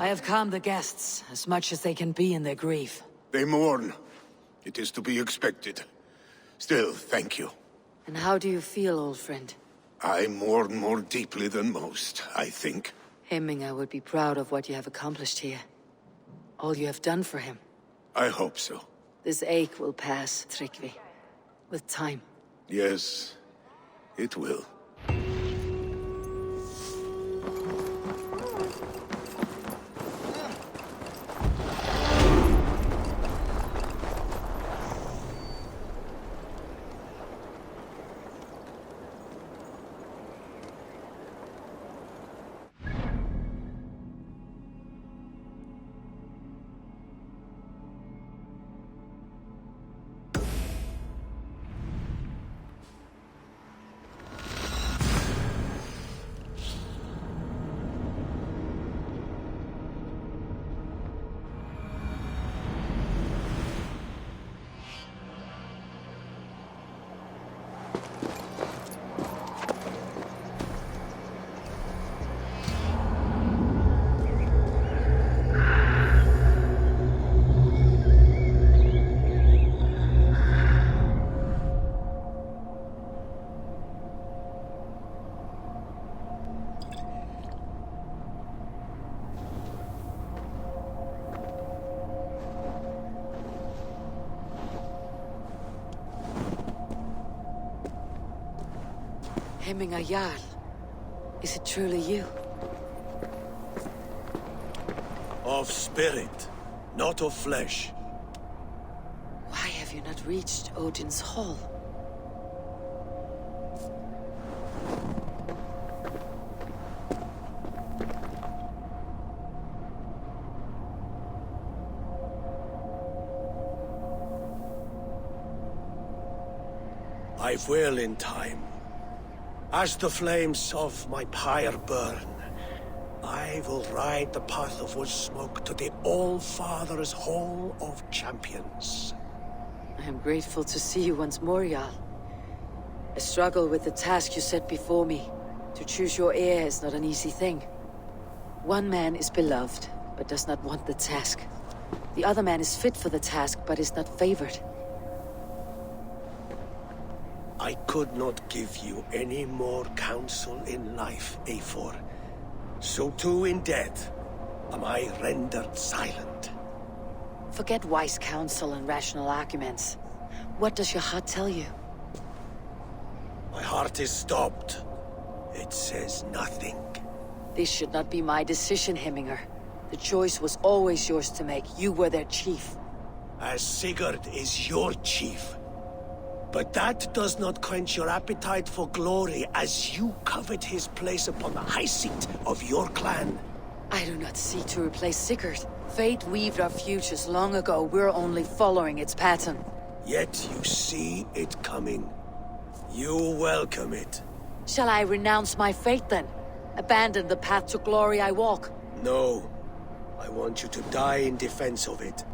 I have calmed the guests, as much as they can be in their grief. They mourn. It is to be expected. Still, thank you. And how do you feel, old friend? I mourn more deeply than most, I think. Hemming, would be proud of what you have accomplished here. All you have done for him. I hope so. This ache will pass, Tryggvi. With time. Yes, it will. Hemming Jarl. Is it truly you? Of spirit, not of flesh. Why have you not reached Odin's Hall? I will in time. As the flames of my pyre burn, I will ride the path of wood smoke to the All-Father's Hall of Champions. I am grateful to see you once more, Jarl. I struggle with the task you set before me. To choose your heir is not an easy thing. One man is beloved, but does not want the task. The other man is fit for the task, but is not favored. I could not give you any more counsel in life, Eivor. So too in death am I rendered silent. Forget wise counsel and rational arguments. What does your heart tell you? My heart is stopped. It says nothing. This should not be my decision, Hemminger. The choice was always yours to make. You were their chief. As Sigurd is your chief. But that does not quench your appetite for glory as you covet his place upon the high seat of your clan. I do not seek to replace Sigurd. Fate weaved our futures long ago. We're only following its pattern. Yet you see it coming. You welcome it. Shall I renounce my fate then? Abandon the path to glory I walk? No. I want you to die in defense of it.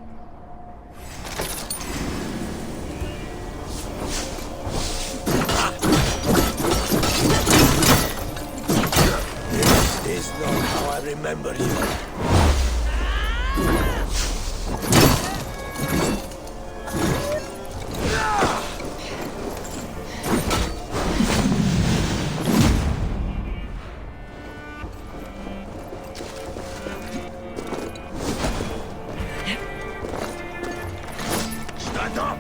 This is not how I remember you. Stand up!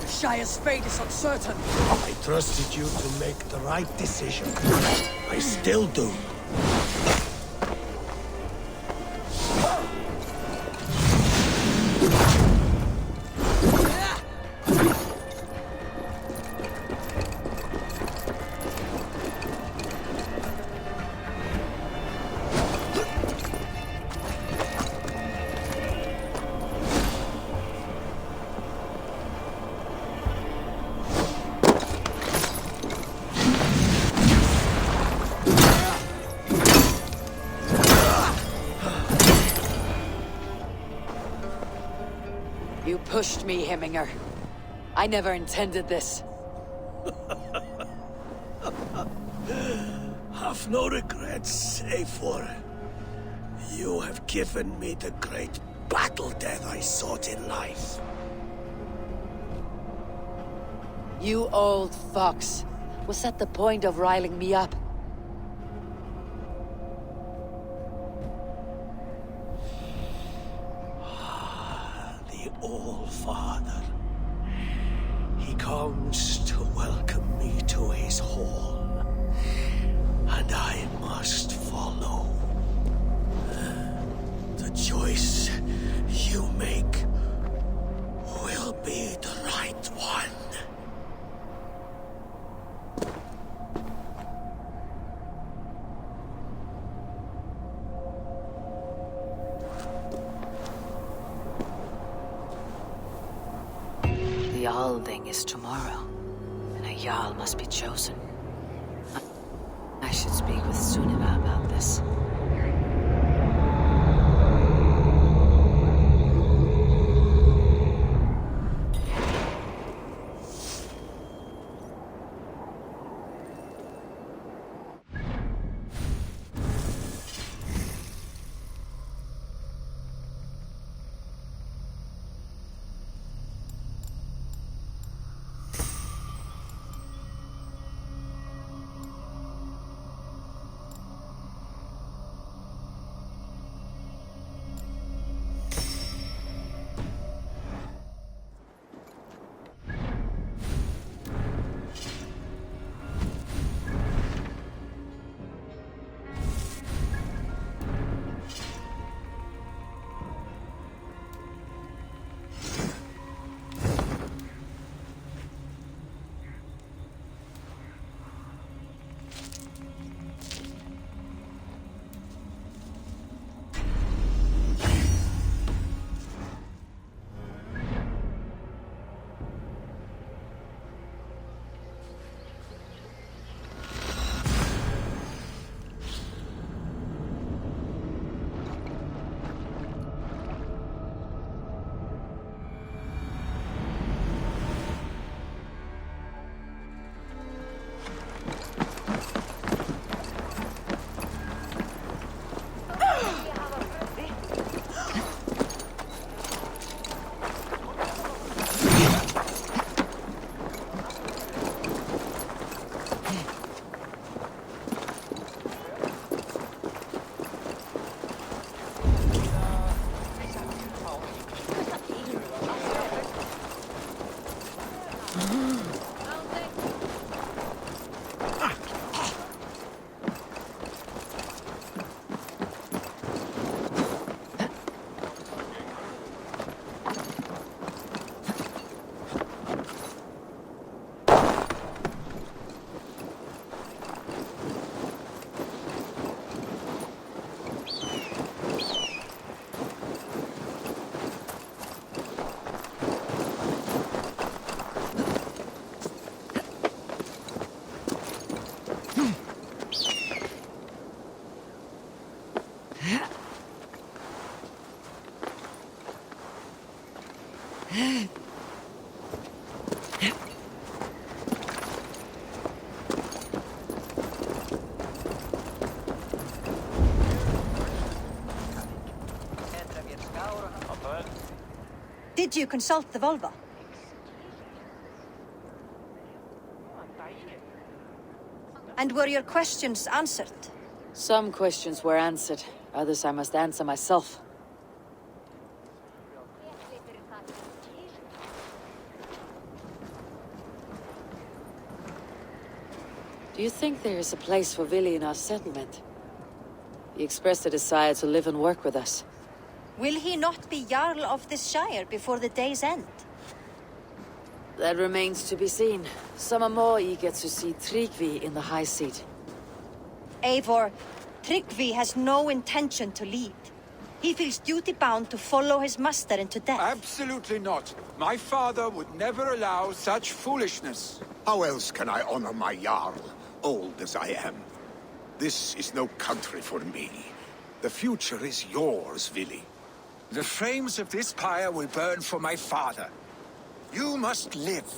Shire's fate is uncertain. I trusted you to make the right decision. I still do. You pushed me, Hemminger. I never intended this. Have no regrets, Eivor. You have given me the great battle death I sought in life. You old fox. Was that the point of riling me up? The All-Father. He comes to welcome me to his hall. And I must follow. The choice you make will be the right one. The Alding is tomorrow, and a Jarl must be chosen. I should speak with Sunniva about this. Did you consult the Volva? And were your questions answered? Some questions were answered. Others I must answer myself. Do you think there is a place for Vili in our settlement? He expressed a desire to live and work with us. Will he not be Jarl of this shire before the day's end? That remains to be seen. Some are more eager to see Tryggvi in the high seat. Eivor, Tryggvi has no intention to lead. He feels duty-bound to follow his master into death. Absolutely not. My father would never allow such foolishness. How else can I honor my Jarl, old as I am? This is no country for me. The future is yours, Vili. The flames of this pyre will burn for my father. You must live.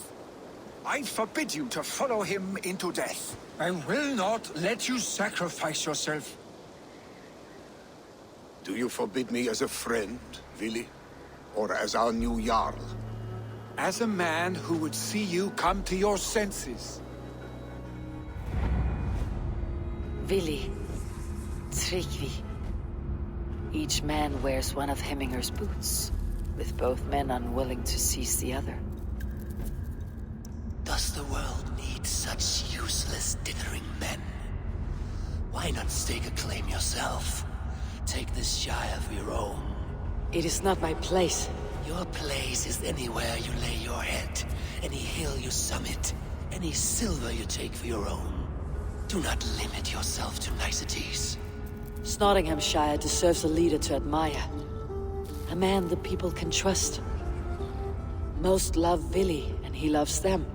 I forbid you to follow him into death. I will not let you sacrifice yourself. Do you forbid me as a friend, Vili? Or as our new Jarl? As a man who would see you come to your senses. Vili, Tryggvi. Each man wears one of Hemminger's boots, with both men unwilling to seize the other. Does the world need such useless dithering men? Why not stake a claim yourself? Take this Shire for your own. It is not my place. Your place is anywhere you lay your head, any hill you summit, any silver you take for your own. Do not limit yourself to niceties. Nottinghamshire deserves a leader to admire. A man the people can trust. Most love Vili, and he loves them.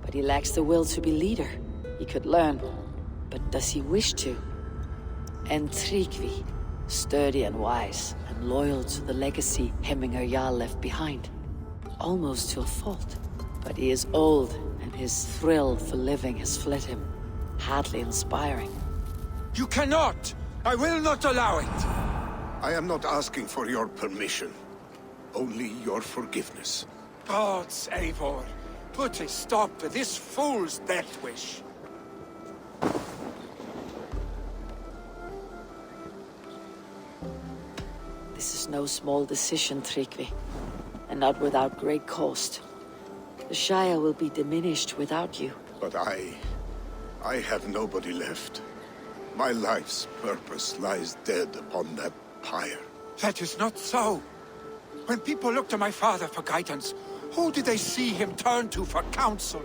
But he lacks the will to be leader. He could learn, but does he wish to? And Tryggvi, sturdy and wise, and loyal to the legacy Hemminger Jarl left behind. Almost to a fault. But he is old, and his thrill for living has fled him. Hardly inspiring. You cannot! I will not allow it! I am not asking for your permission. Only your forgiveness. Gods, Eivor, put a stop to this fool's death wish. This is no small decision, Tryggvi. And not without great cost. The Shire will be diminished without you. But I have nobody left. My life's purpose lies dead upon that pyre. That is not so. When people look to my father for guidance, who did they see him turn to for counsel?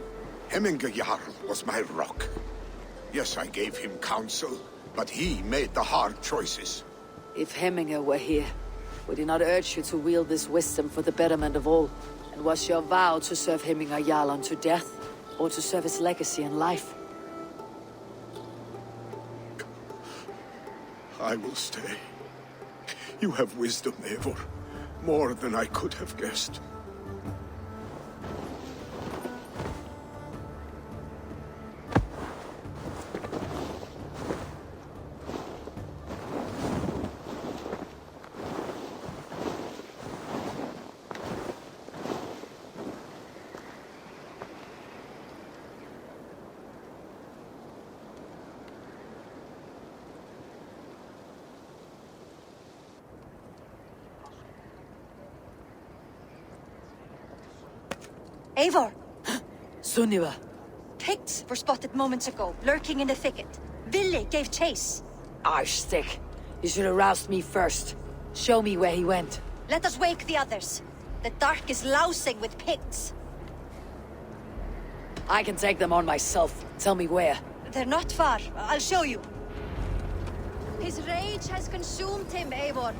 Hemminger Jarl was my rock. Yes, I gave him counsel, but he made the hard choices. If Hemminger were here, would he not urge you to wield this wisdom for the betterment of all? And was your vow to serve Hemminger Jarl unto death, or to serve his legacy in life? I will stay. You have wisdom, Eivor. More than I could have guessed. Eivor! Sunniva! Picts were spotted moments ago, lurking in the thicket. Vili gave chase. Arshstick! You should have roused me first. Show me where he went. Let us wake the others. The dark is lousing with Picts. I can take them on myself. Tell me where. They're not far. I'll show you. His rage has consumed him, Eivor.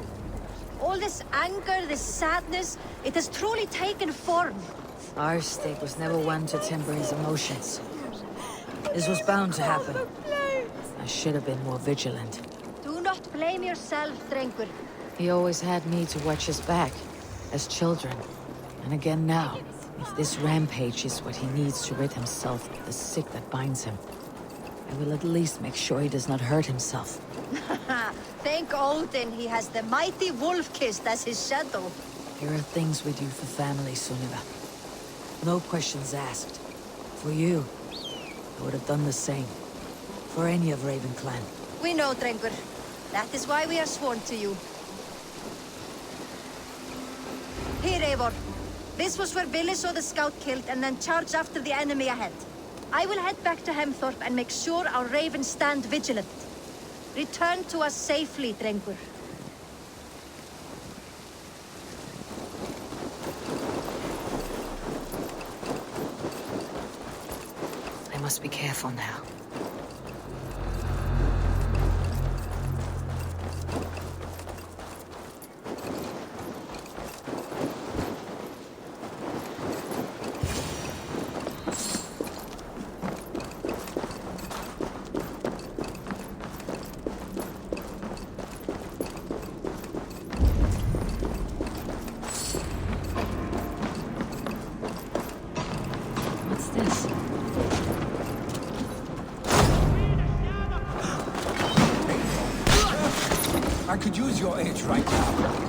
All this anger, this sadness, it has truly taken form. Arshstick was never one to temper his emotions. This was bound to happen. I should have been more vigilant. Do not blame yourself, Drengur. He always had me to watch his back, as children. And again now, if this rampage is what he needs to rid himself of the sick that binds him, I will at least make sure he does not hurt himself. Thank Odin he has the mighty Wolf-Kissed as his shadow. There are things we do for family, Sunniva. No questions asked. For you, I would have done the same. For any of Raven Clan. We know, Drengur. That is why we are sworn to you. Here, Eivor. This was where Vili saw the scout killed and then charged after the enemy ahead. I will head back to Hemthorpe and make sure our ravens stand vigilant. Return to us safely, Drengur. I must be careful now. Yes. I could use your aid right now.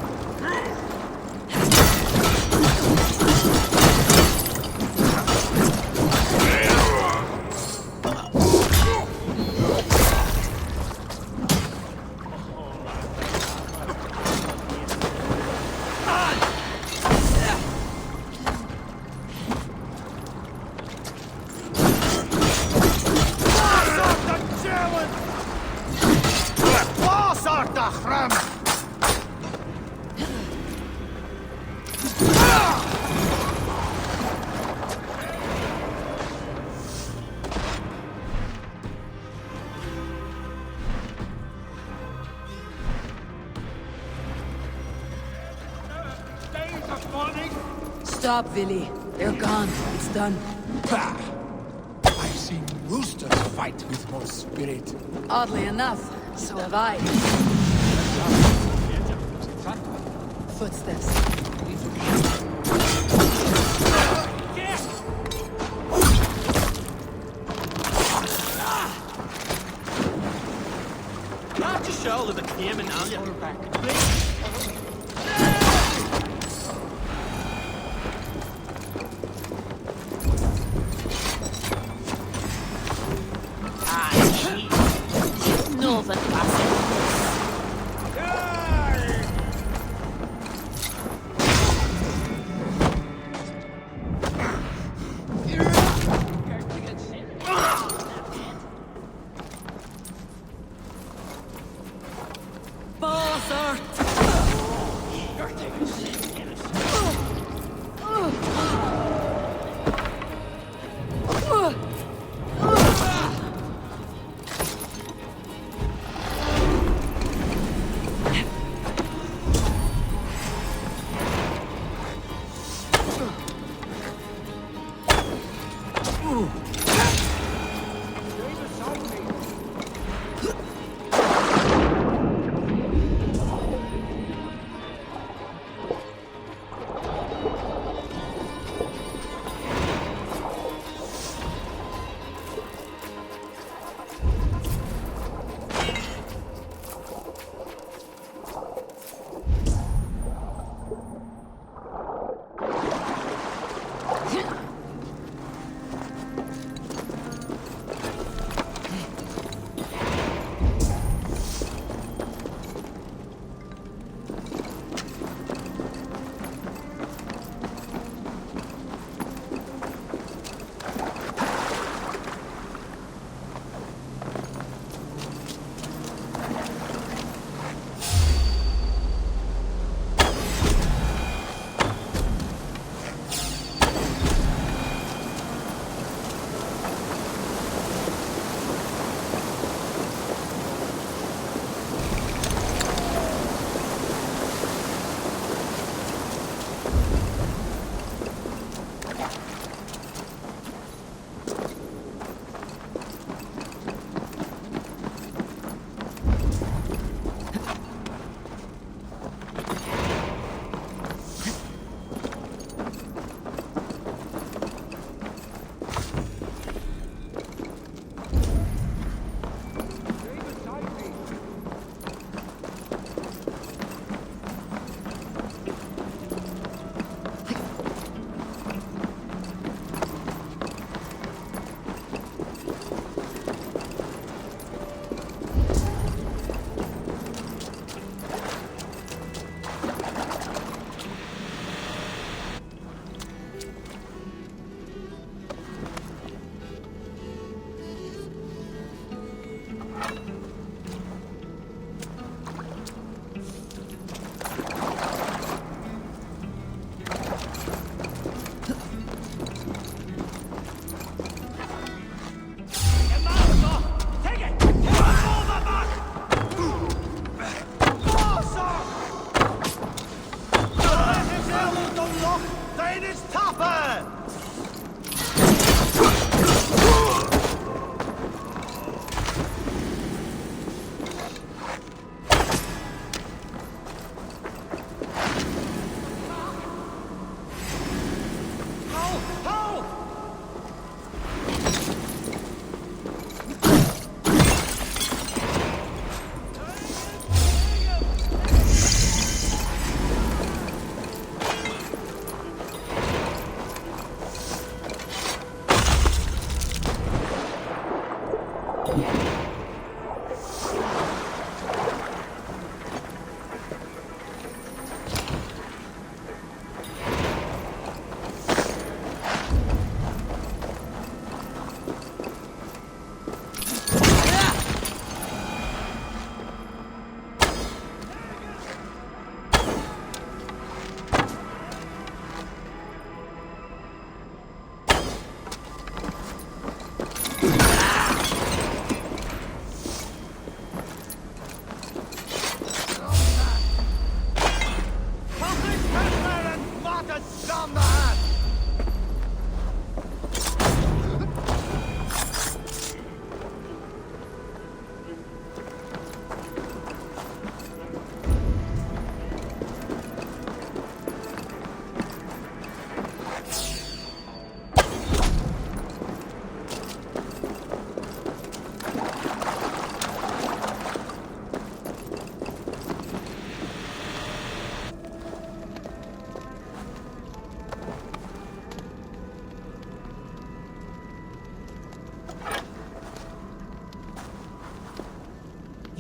Stop, Villy. They're gone. It's done. Pah! I've seen roosters fight with more spirit. Oddly enough, so have I. Footsteps. Laat je schulden met nemen aan je. Northern Passage.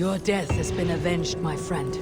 Your death has been avenged, my friend.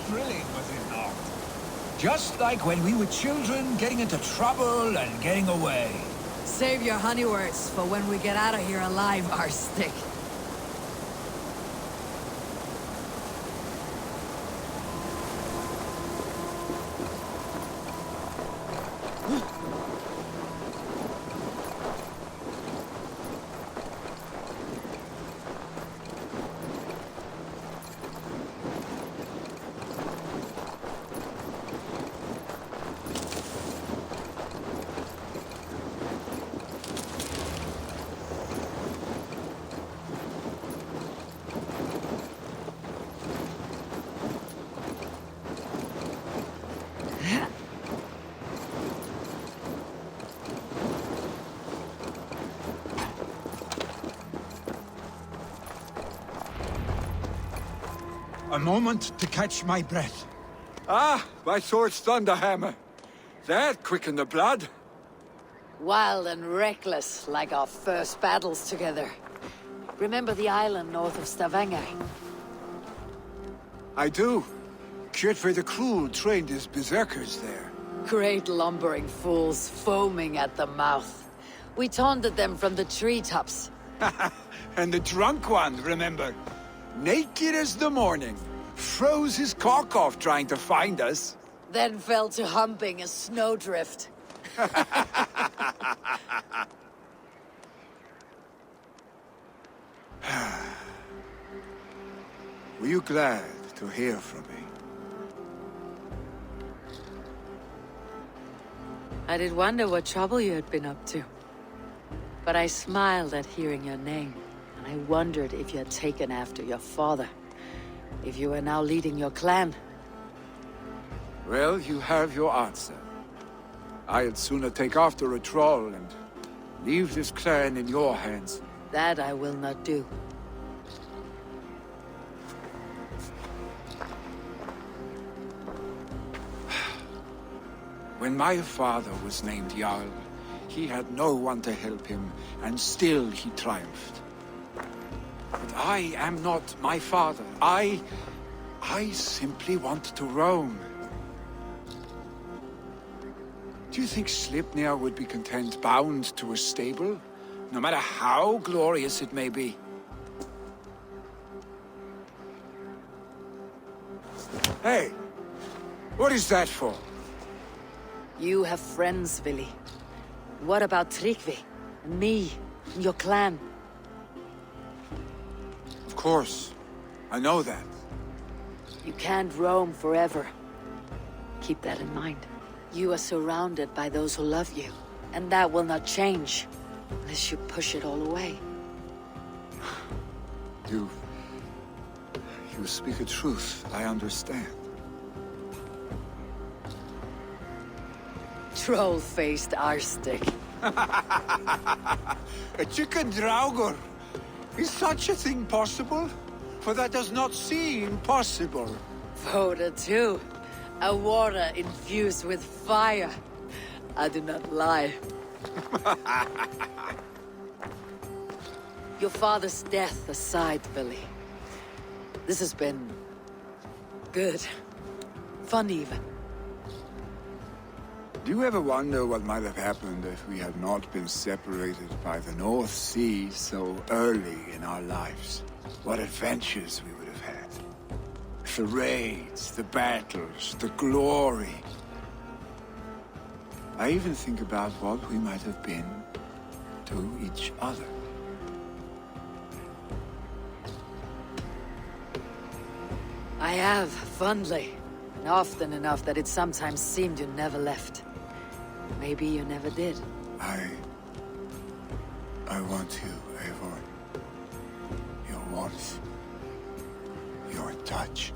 Thrilling, was it not? Just like when we were children, getting into trouble and getting away. Save your honey words for when we get out of here alive, Arstick. A moment to catch my breath. Ah, my sword's thunderhammer. That quickened the blood. Wild and reckless, like our first battles together. Remember the island north of Stavanger? I do. Kjotve the Cruel trained his berserkers there. Great lumbering fools, foaming at the mouth. We taunted them from the treetops. And the drunk one, remember? Naked as the morning. Froze his cock off trying to find us. Then fell to humping a snowdrift. Were you glad to hear from me? I did wonder what trouble you had been up to. But I smiled at hearing your name, and I wondered if you had taken after your father. If you were now leading your clan. Well, you have your answer. I'd sooner take after a troll and leave this clan in your hands. That I will not do. When my father was named Jarl, he had no one to help him, and still he triumphed. But I am not my father. I simply want to roam. Do you think Sleipnir would be content bound to a stable? No matter how glorious it may be? Hey! What is that for? You have friends, Vili. What about Tryggvi? And me? And your clan? Of course. I know that. You can't roam forever. Keep that in mind. You are surrounded by those who love you. And that will not change. Unless you push it all away. You speak a truth. I understand. Troll-faced arstick. A chicken draugr! Is such a thing possible? For that does not seem possible. Voda too. A water infused with fire. I do not lie. Your father's death aside, Billy. This has been... good. Fun even. Do you ever wonder what might have happened if we had not been separated by the North Sea so early in our lives? What adventures we would have had. The raids, the battles, the glory. I even think about what we might have been to each other. I have, fondly. And often enough that it sometimes seemed you never left. Maybe you never did. I want you, Eivor. Your warmth. Your touch.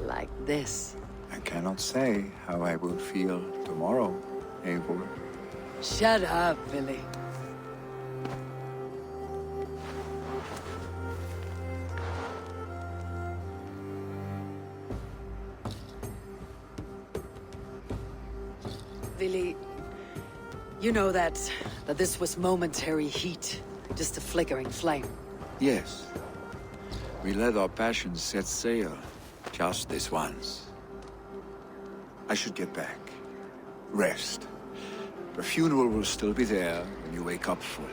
Like this. I cannot say how I will feel tomorrow, Eivor. Shut up, Billy. Billy, you know that this was momentary heat, just a flickering flame. Yes. We let our passions set sail, just this once. I should get back. Rest. The funeral will still be there when you wake up fully.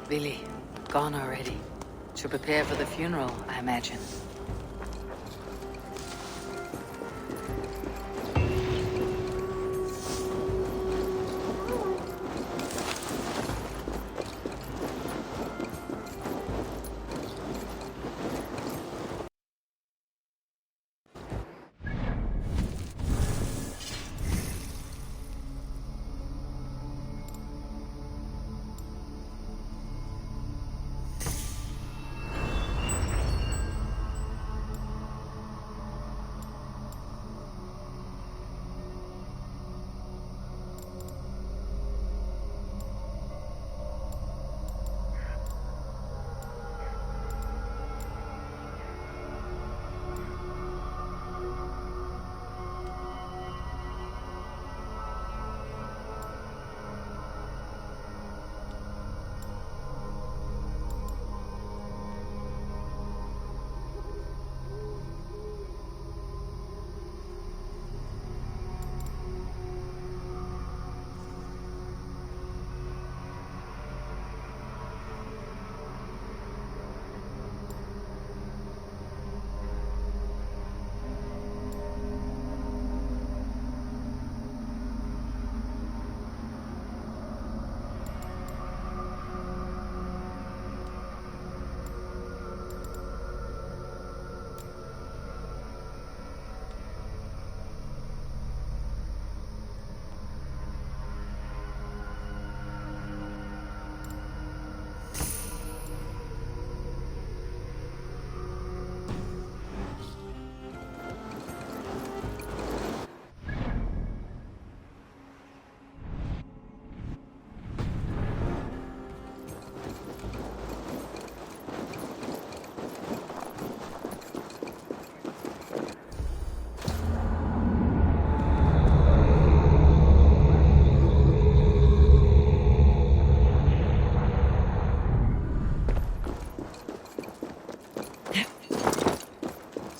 Billy, gone already. To prepare for the funeral, I imagine.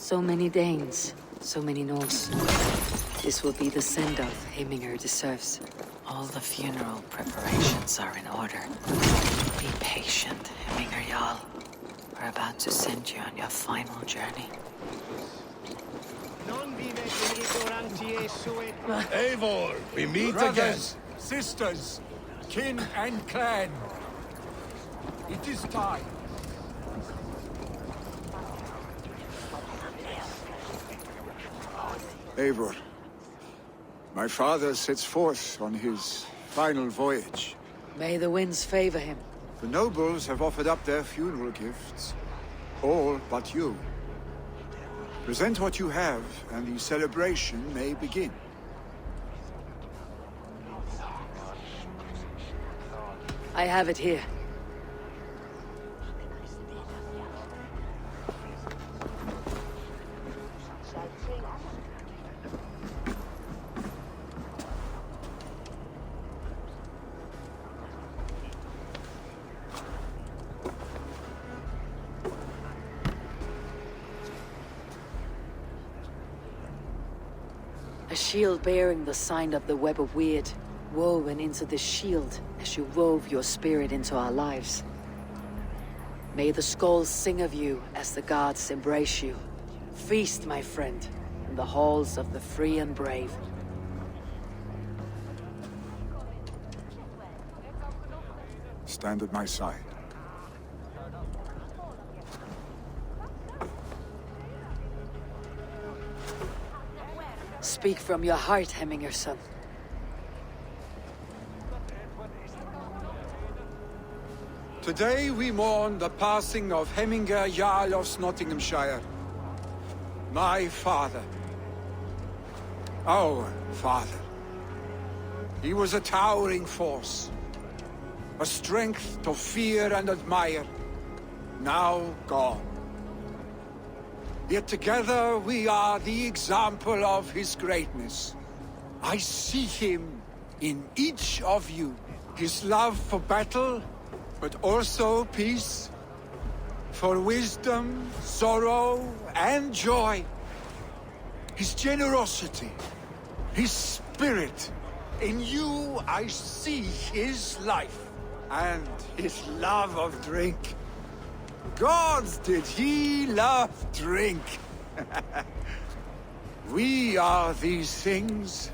So many Danes, so many Norse. This will be the send-off Heminger deserves. All the funeral preparations are in order. Be patient, Heminger Jarl. We're about to send you on your final journey. Eivor, we meet Brothers, sisters, kin and clan. It is time. Eivor, my father sets forth on his final voyage. May the winds favor him. The nobles have offered up their funeral gifts. All but you. Present what you have, and the celebration may begin. I have it here. A shield bearing the sign of the Web of Weird, woven into the shield as you wove your spirit into our lives. May the skulls sing of you as the gods embrace you. Feast, my friend, in the halls of the free and brave. Stand at my side. Speak from your heart, Heminger, son. Today we mourn the passing of Heminger Jarl of Nottinghamshire. My father. Our father. He was a towering force. A strength to fear and admire. Now gone. Yet together we are the example of his greatness. I see him in each of you. His love for battle, but also peace. For wisdom, sorrow, and joy. His generosity, his spirit. In you I see his life, and his love of drink. Gods, did he love drink! We are these things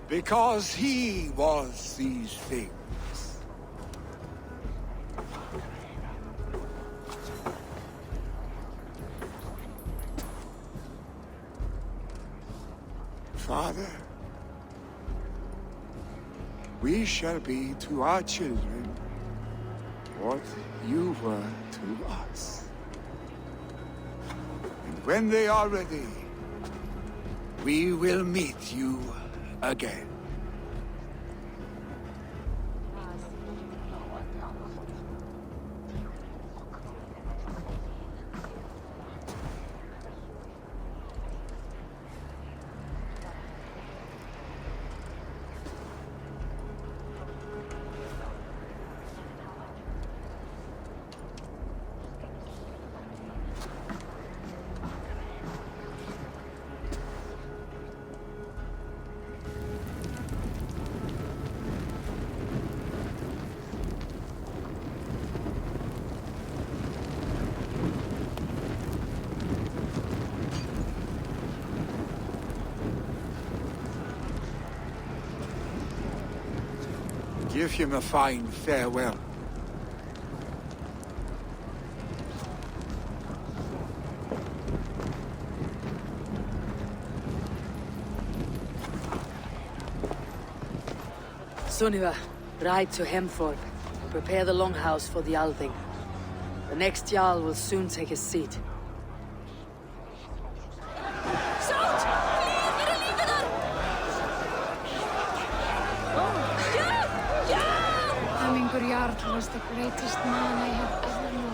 because he was these things. Father, we shall be to our children what you were to us. And when they are ready, we will meet you again. Give him a fine farewell. Sunniva, ride to Hemthorpe. Prepare the longhouse for the Althing. The next Jarl will soon take his seat. Hemmingur Jarl was the greatest man I have ever known.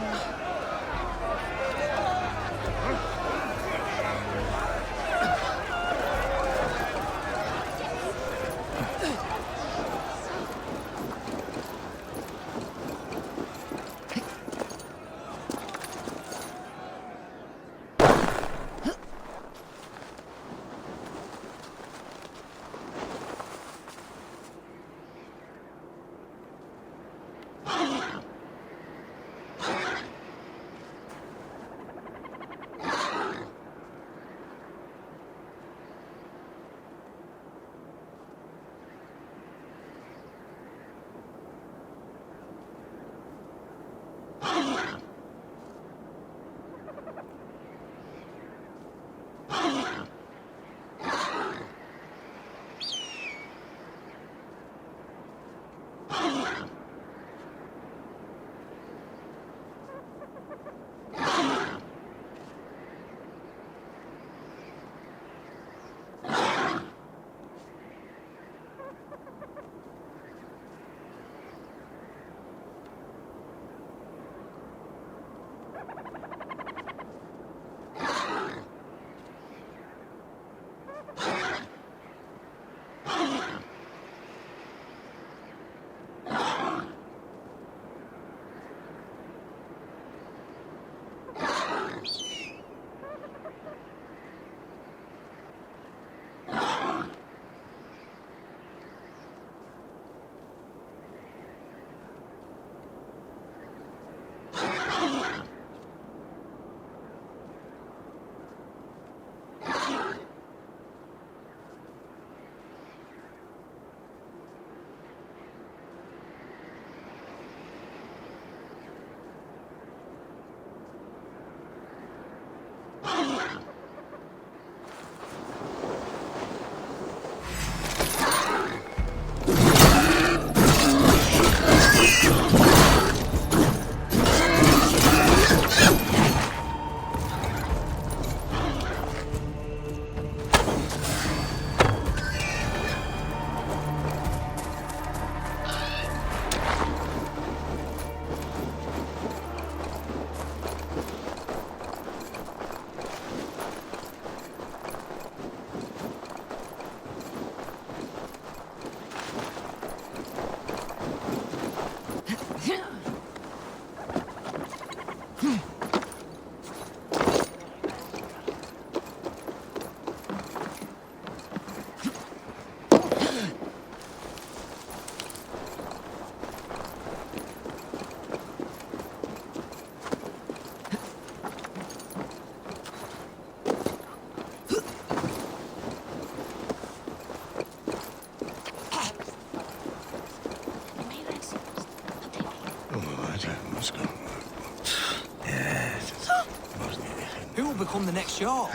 Who will become the next Jarl?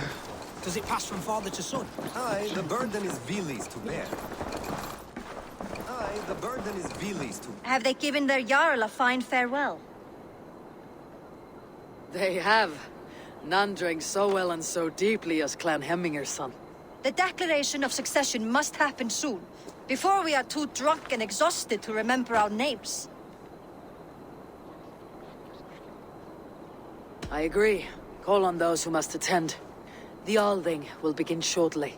Does it pass from father to son? Aye, the burden is Vili's to bear. Aye, the burden is Vili's to... Have they given their Jarl a fine farewell? They have. None drank so well and so deeply as Clan Hemminger's son. The declaration of succession must happen soon, before we are too drunk and exhausted to remember our names. I agree. Call on those who must attend. The Alding will begin shortly.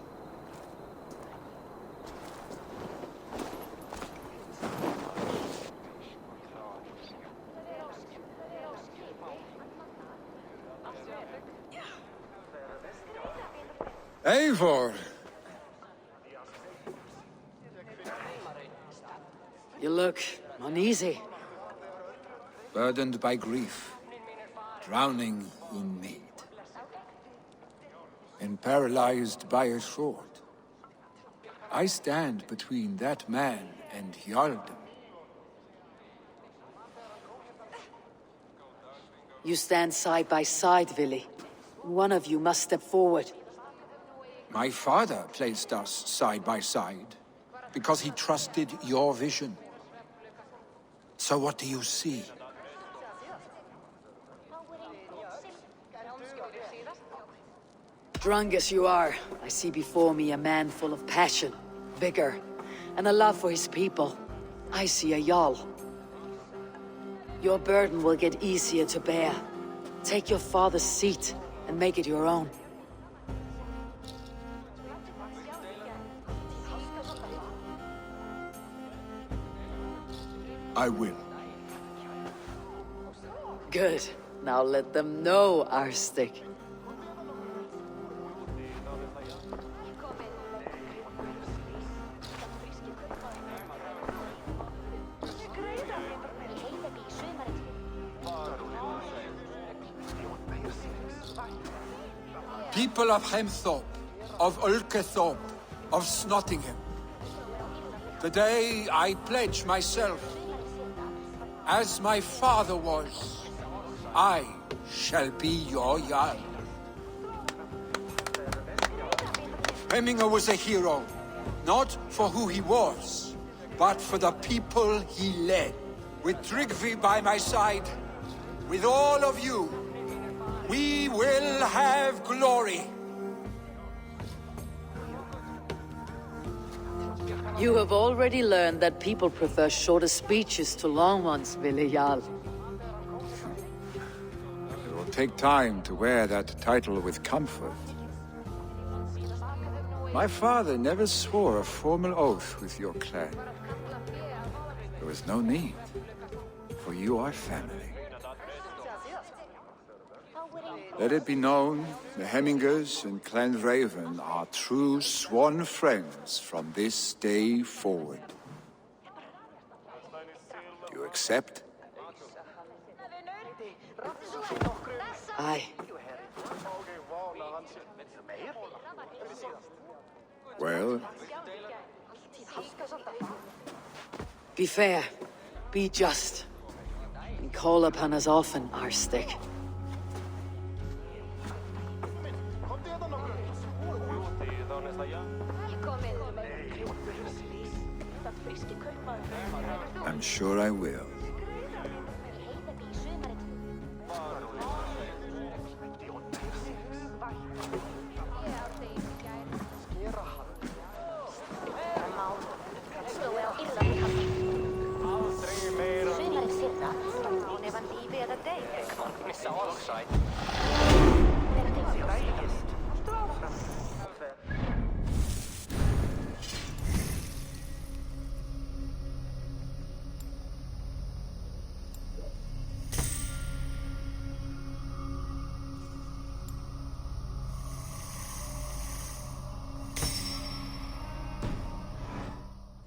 Eivor! You look uneasy. Burdened by grief, drowning in mead, and paralyzed by a sword. I stand between that man and Jarldom. You stand side by side, Vili. One of you must step forward. My father placed us side by side because he trusted your vision. So what do you see? Drunk as you are, I see before me a man full of passion, vigor, and a love for his people. I see a Jarl. Your burden will get easier to bear. Take your father's seat and make it your own. I will. Good. Now let them know, Arstic. People of Hemthorpe, of Ulkethorpe, of Snottingham. Today I pledge myself, as my father was, I shall be your Jarl. Hemminger was a hero, not for who he was, but for the people he led. With Tryggvi by my side, with all of you, we will have glory. You have already learned that people prefer shorter speeches to long ones, Vili Jarl. It will take time to wear that title with comfort. My father never swore a formal oath with your clan. There was no need, for you are family. Let it be known, the Hemmingers and Clan Raven are true sworn friends from this day forward. Do you accept? Aye. Well, Be fair. Be just. And call upon us often, Arstic. I'm sure I will.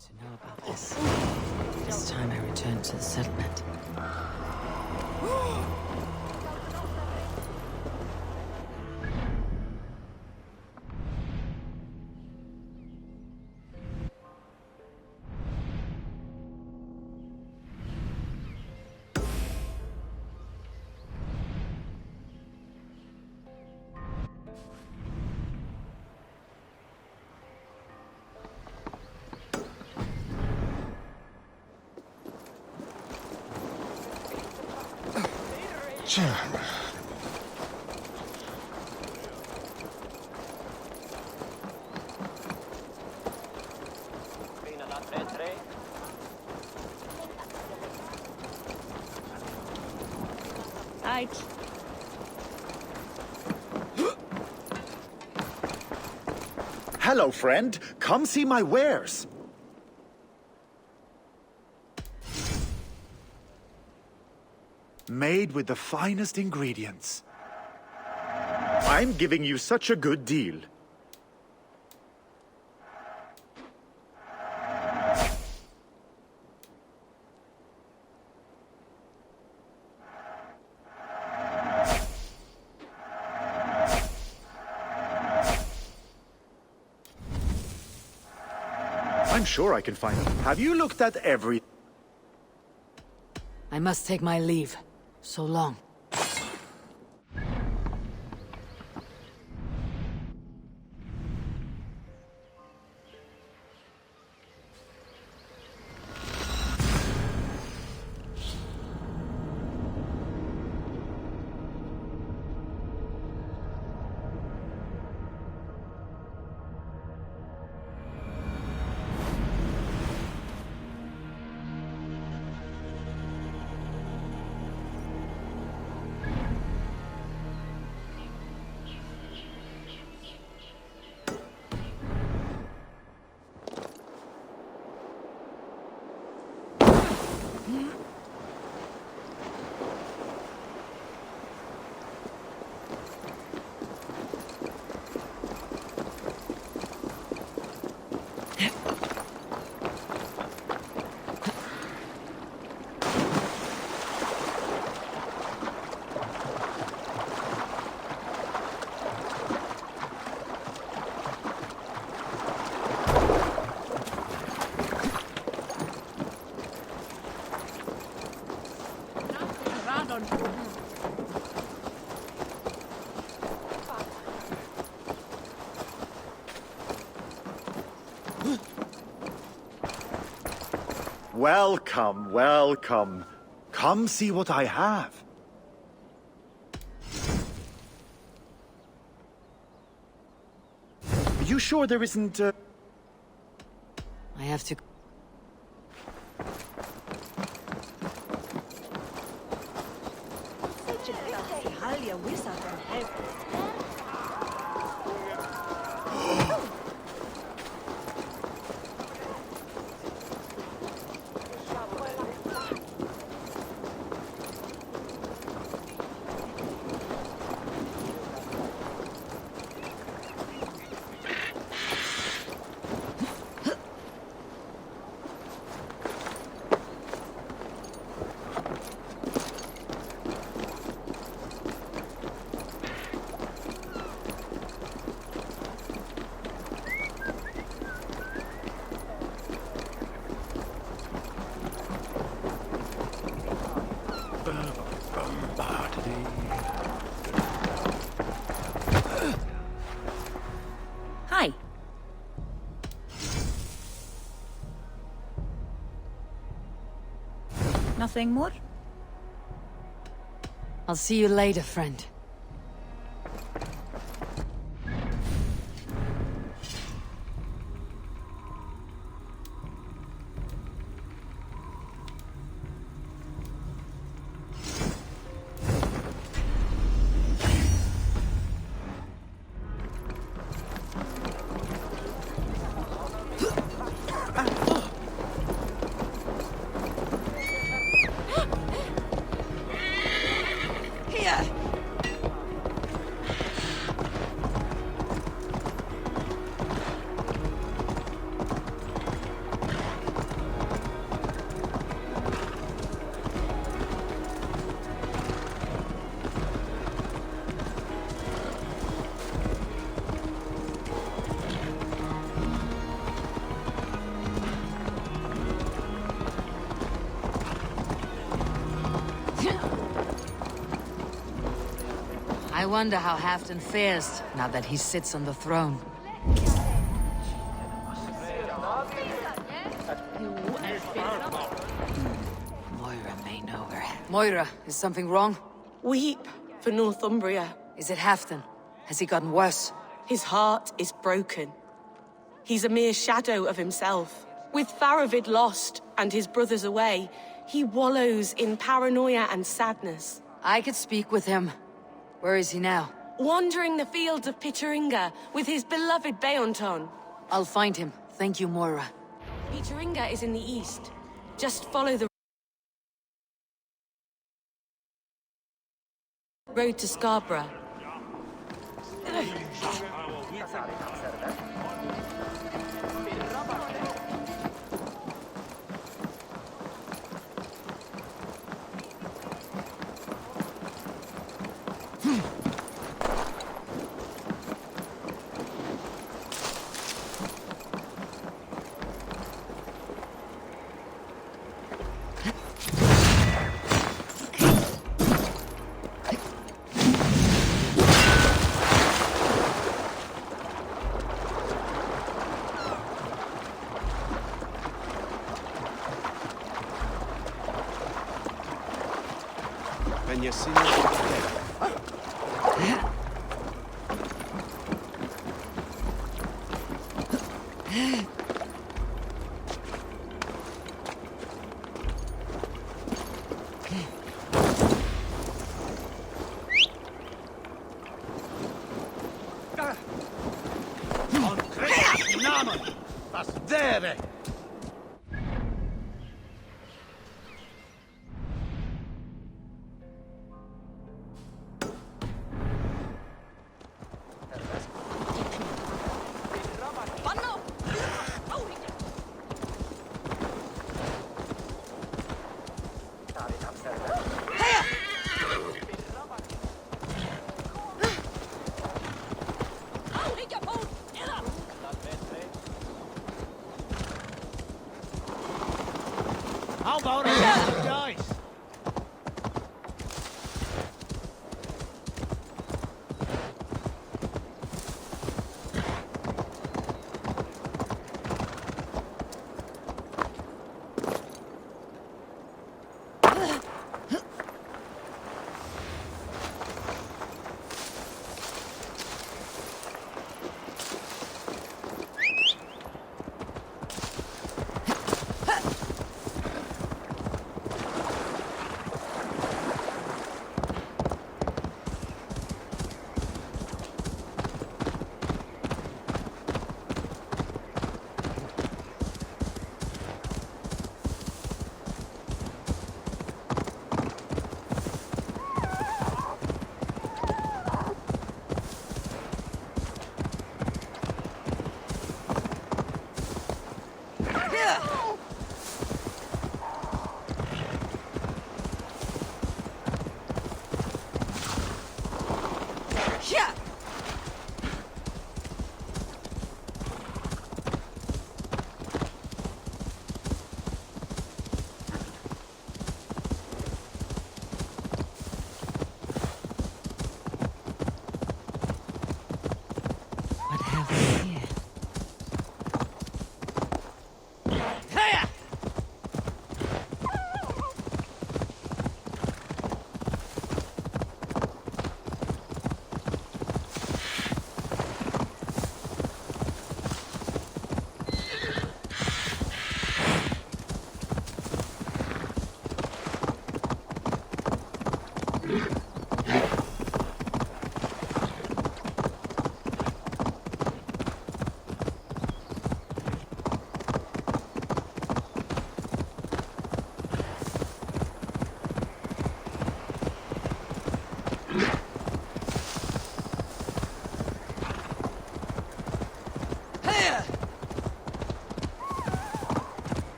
To know about this. It's time I return to the settlement. Hello, friend. Come see my wares. Made with the finest ingredients. I'm giving you such a good deal. I'm sure I can find them. Have you looked at every... I must take my leave. So long. Welcome, welcome. Come see what I have. You sure there isn't, I have to... Nothing more? I'll see you later, friend. I wonder how Halfdan fares now that he sits on the throne. Moira may know her. Moira, is something wrong? Weep for Northumbria. Is it Halfdan? Has he gotten worse? His heart is broken. He's a mere shadow of himself. With Faravid lost and his brothers away, he wallows in paranoia and sadness. I could speak with him. Where is he now? Wandering the fields of Pittaringa with his beloved Beonton. I'll find him. Thank you, Moira. Pittaringa is in the east. Just follow the road to Scarborough. When you see it,